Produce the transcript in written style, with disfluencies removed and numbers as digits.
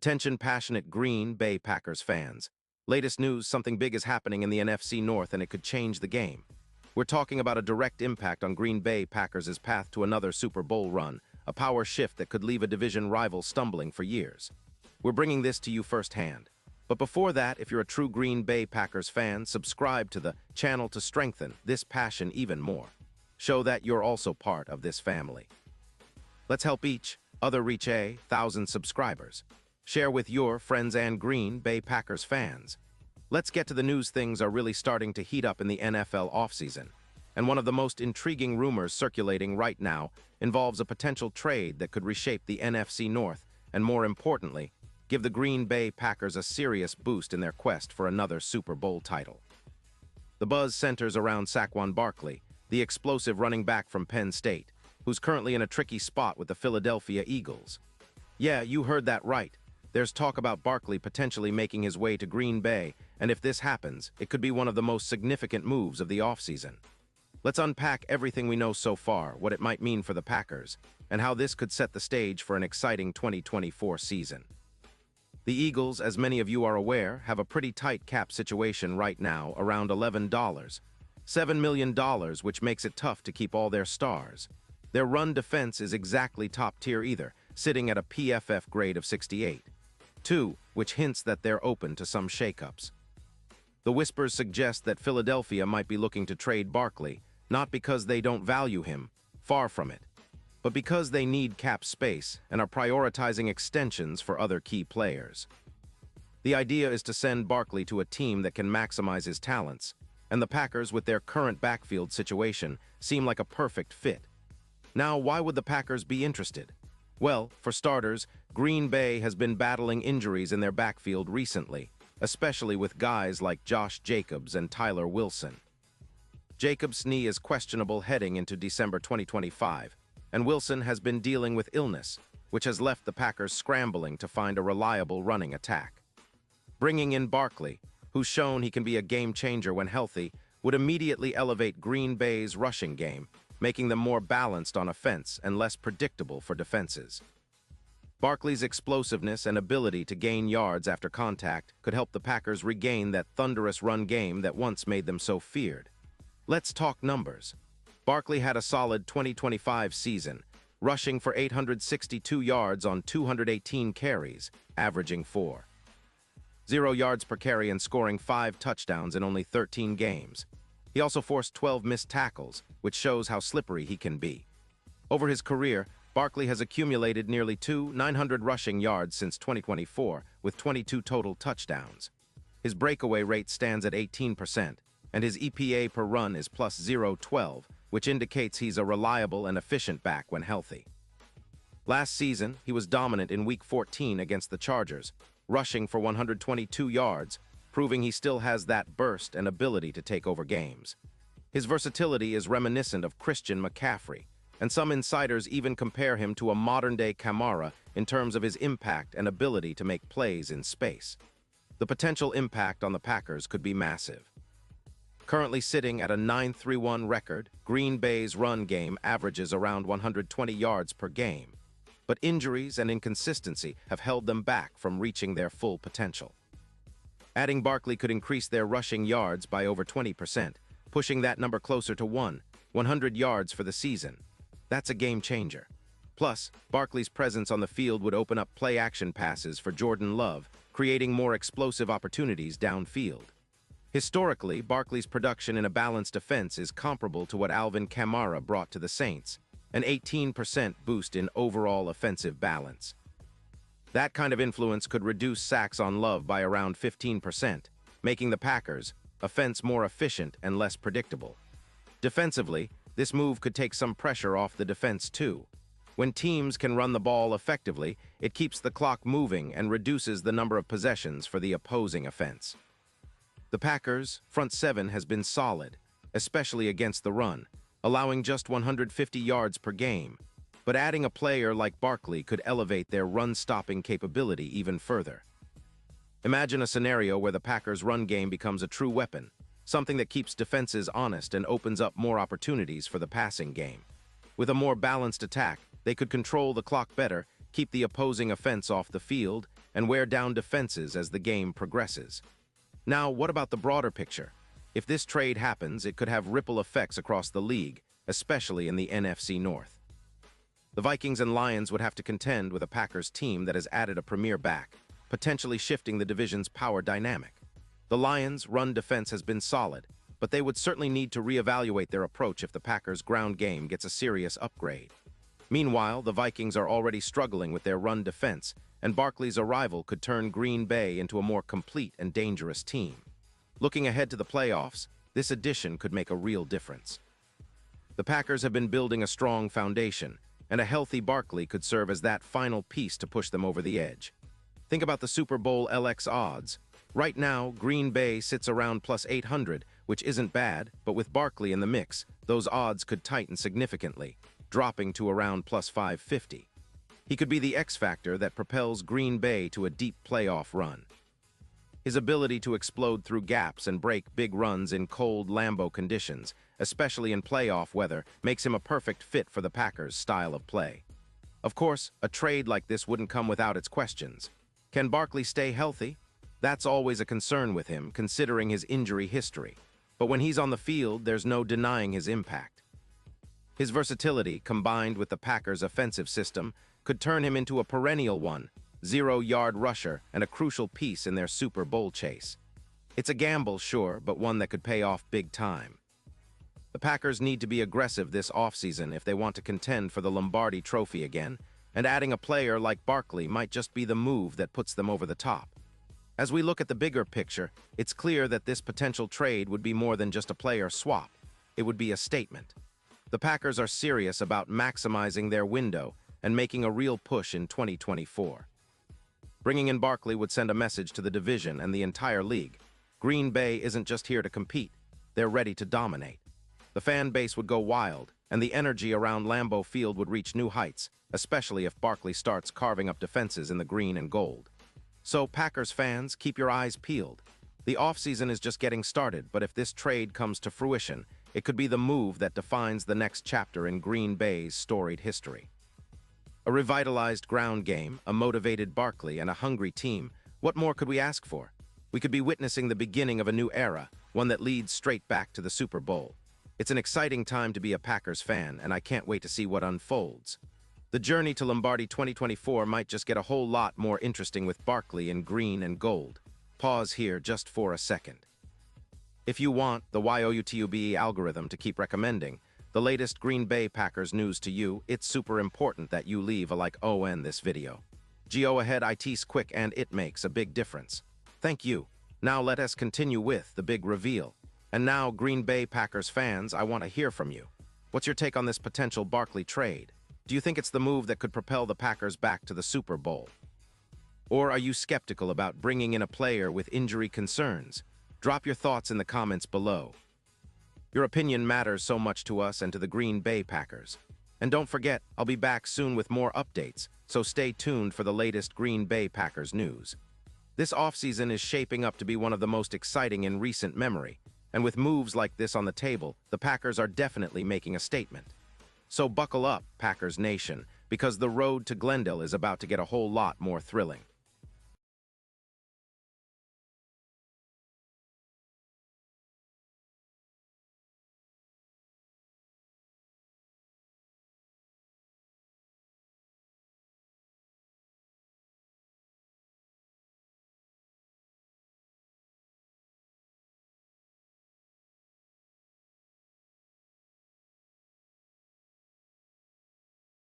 Attention passionate Green Bay Packers fans. Latest news, something big is happening in the NFC North and it could change the game. We're talking about a direct impact on Green Bay Packers' path to another Super Bowl run, a power shift that could leave a division rival stumbling for years. We're bringing this to you firsthand. But before that, if you're a true Green Bay Packers fan, subscribe to the channel to strengthen this passion even more. Show that you're also part of this family. Let's help each other reach 1,000 subscribers. Share with your friends and Green Bay Packers fans. Let's get to the news. Things are really starting to heat up in the NFL offseason. And one of the most intriguing rumors circulating right now involves a potential trade that could reshape the NFC North and, more importantly, give the Green Bay Packers a serious boost in their quest for another Super Bowl title. The buzz centers around Saquon Barkley, the explosive running back from Penn State, who's currently in a tricky spot with the Philadelphia Eagles. Yeah, you heard that right. There's talk about Barkley potentially making his way to Green Bay, and if this happens, it could be one of the most significant moves of the offseason. Let's unpack everything we know so far, what it might mean for the Packers, and how this could set the stage for an exciting 2024 season. The Eagles, as many of you are aware, have a pretty tight cap situation right now, around $7 million, which makes it tough to keep all their stars. Their run defense is exactly top tier either, sitting at a PFF grade of 68. Which hints that they're open to some shakeups. The whispers suggest that Philadelphia might be looking to trade Barkley, not because they don't value him, far from it, but because they need cap space and are prioritizing extensions for other key players. The idea is to send Barkley to a team that can maximize his talents, and the Packers, with their current backfield situation, seem like a perfect fit. Now, why would the Packers be interested? Well, for starters, Green Bay has been battling injuries in their backfield recently, especially with guys like Josh Jacobs and Tyler Wilson. Jacobs' knee is questionable heading into December 2025, and Wilson has been dealing with illness, which has left the Packers scrambling to find a reliable running attack. Bringing in Barkley, who's shown he can be a game-changer when healthy, would immediately elevate Green Bay's rushing game, making them more balanced on offense and less predictable for defenses. Barkley's explosiveness and ability to gain yards after contact could help the Packers regain that thunderous run game that once made them so feared. Let's talk numbers. Barkley had a solid 2025 season, rushing for 862 yards on 218 carries, averaging 4.0 yards per carry and scoring 5 touchdowns in only 13 games. He also forced 12 missed tackles, which shows how slippery he can be. Over his career, Barkley has accumulated nearly 900 rushing yards since 2024, with 22 total touchdowns. His breakaway rate stands at 18%, and his EPA per run is plus 0.12, which indicates he's a reliable and efficient back when healthy. Last season, he was dominant in Week 14 against the Chargers, rushing for 122 yards, proving he still has that burst and ability to take over games. His versatility is reminiscent of Christian McCaffrey, and some insiders even compare him to a modern-day Kamara in terms of his impact and ability to make plays in space. The potential impact on the Packers could be massive. Currently sitting at a 9-3-1 record, Green Bay's run game averages around 120 yards per game, but injuries and inconsistency have held them back from reaching their full potential. Adding Barkley could increase their rushing yards by over 20%, pushing that number closer to 100 yards for the season. That's a game changer. Plus, Barkley's presence on the field would open up play-action passes for Jordan Love, creating more explosive opportunities downfield. Historically, Barkley's production in a balanced offense is comparable to what Alvin Kamara brought to the Saints, an 18% boost in overall offensive balance. That kind of influence could reduce sacks on Love by around 15%, making the Packers' offense more efficient and less predictable. Defensively, this move could take some pressure off the defense too. When teams can run the ball effectively, it keeps the clock moving and reduces the number of possessions for the opposing offense. The Packers' front seven has been solid, especially against the run, allowing just 150 yards per game. But adding a player like Barkley could elevate their run-stopping capability even further. Imagine a scenario where the Packers' run game becomes a true weapon, something that keeps defenses honest and opens up more opportunities for the passing game. With a more balanced attack, they could control the clock better, keep the opposing offense off the field, and wear down defenses as the game progresses. Now, what about the broader picture? If this trade happens, it could have ripple effects across the league, especially in the NFC North. The Vikings and Lions would have to contend with a Packers team that has added a premier back, potentially shifting the division's power dynamic. The Lions' run defense has been solid, but they would certainly need to reevaluate their approach if the Packers' ground game gets a serious upgrade. Meanwhile, the Vikings are already struggling with their run defense, and Barkley's arrival could turn Green Bay into a more complete and dangerous team. Looking ahead to the playoffs, this addition could make a real difference. The Packers have been building a strong foundation, and a healthy Barkley could serve as that final piece to push them over the edge. Think about the Super Bowl LX odds. Right now, Green Bay sits around plus 800, which isn't bad, but with Barkley in the mix, those odds could tighten significantly, dropping to around plus 550. He could be the X factor that propels Green Bay to a deep playoff run. His ability to explode through gaps and break big runs in cold Lambeau conditions, especially in playoff weather, makes him a perfect fit for the Packers' style of play. Of course, a trade like this wouldn't come without its questions. Can Barkley stay healthy? That's always a concern with him, considering his injury history. But when he's on the field, there's no denying his impact. His versatility, combined with the Packers' offensive system, could turn him into a perennial 0-yard rusher and a crucial piece in their Super Bowl chase. It's a gamble, sure, but one that could pay off big time. The Packers need to be aggressive this offseason if they want to contend for the Lombardi Trophy again, and adding a player like Barkley might just be the move that puts them over the top. As we look at the bigger picture, it's clear that this potential trade would be more than just a player swap. It would be a statement. The Packers are serious about maximizing their window and making a real push in 2024. Bringing in Barkley would send a message to the division and the entire league. Green Bay isn't just here to compete. They're ready to dominate. The fan base would go wild, and the energy around Lambeau Field would reach new heights, especially if Barkley starts carving up defenses in the green and gold. So, Packers fans, keep your eyes peeled. The offseason is just getting started, but if this trade comes to fruition, it could be the move that defines the next chapter in Green Bay's storied history. A revitalized ground game, a motivated Barkley, and a hungry team. What more could we ask for? We could be witnessing the beginning of a new era, one that leads straight back to the Super Bowl. It's an exciting time to be a Packers fan, and I can't wait to see what unfolds. The journey to Lombardi 2024 might just get a whole lot more interesting with Barkley in green and gold. Pause here just for a second. If you want the YOUTUBE algorithm to keep recommending the latest Green Bay Packers news to you, it's super important that you leave a like on this video. Go ahead, it's quick and it makes a big difference. Thank you. Now let us continue with the big reveal. And now, Green Bay Packers fans, I want to hear from you. What's your take on this potential Barkley trade? Do you think it's the move that could propel the Packers back to the Super Bowl? Or are you skeptical about bringing in a player with injury concerns? Drop your thoughts in the comments below. Your opinion matters so much to us and to the Green Bay Packers. And don't forget, I'll be back soon with more updates, so stay tuned for the latest Green Bay Packers news. This offseason is shaping up to be one of the most exciting in recent memory, and with moves like this on the table, the Packers are definitely making a statement. So buckle up, Packers Nation, because the road to Glendale is about to get a whole lot more thrilling.